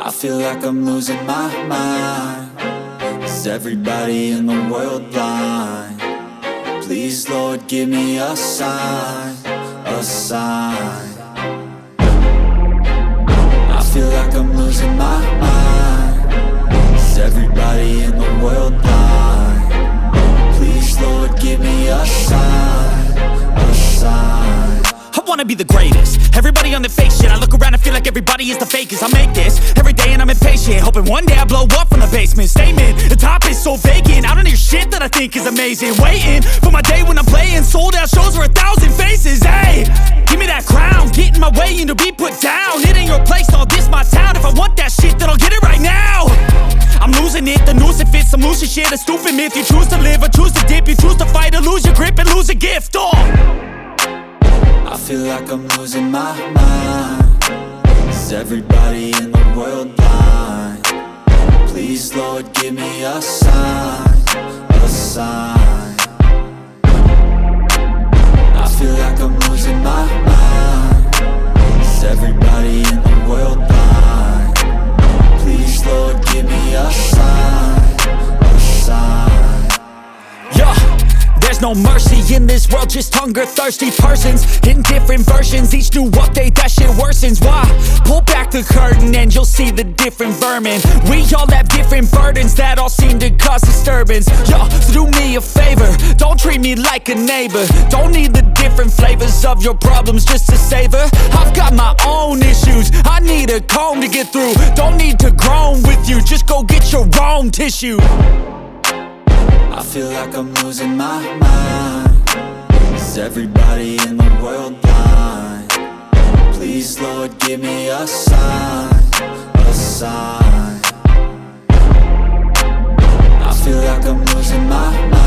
I feel like I'm losing my mind. Is everybody in the world blind? Please, Lord, give me a sign, a sign. I feel like I'm losing my mind. Is everybody in the world blind? Please, Lord, give me a sign, a sign. I wanna be the greatest. Everybody on the fake shit. I look around and feel like everybody is the fakest. I make this every day and I'm impatient, hoping one day I blow up from the basement. Statement, the top is so vacant. I don't hear shit that I think is amazing. Waiting for my day when I'm playing sold out shows for 1,000 faces. Hey, give me that crown, get in my way and to be put down. It ain't your place, all this my town. If I want that shit, then I'll get it right now. I'm losing it, the noose it fits. I'm losing shit, a stupid myth. You choose to live or choose to dip. You choose to fight or lose your grip and lose a gift. I feel like I'm losing my mind. Is everybody in the world blind? Please, Lord, give me a sign, a sign. I feel like I'm losing my mind. Is everybody in the world blind? Please, Lord, give me a sign, a sign. Yeah. There's no mercy in this world, just hunger-thirsty persons in different versions. Each new update, that shit worsens. Why? Pull back the curtain and you'll see the different vermin. We all have different burdens that all seem to cause disturbance. Yo, so do me a favor, don't treat me like a neighbor. Don't need the different flavors of your problems just to savor. I've got my own issues, I need a comb to get through. Don't need to groan with you, just go get your own tissue. I feel like I'm losing my mind. Is everybody in the world blind? Please, Lord, give me a sign, a sign. I feel like I'm losing my mind.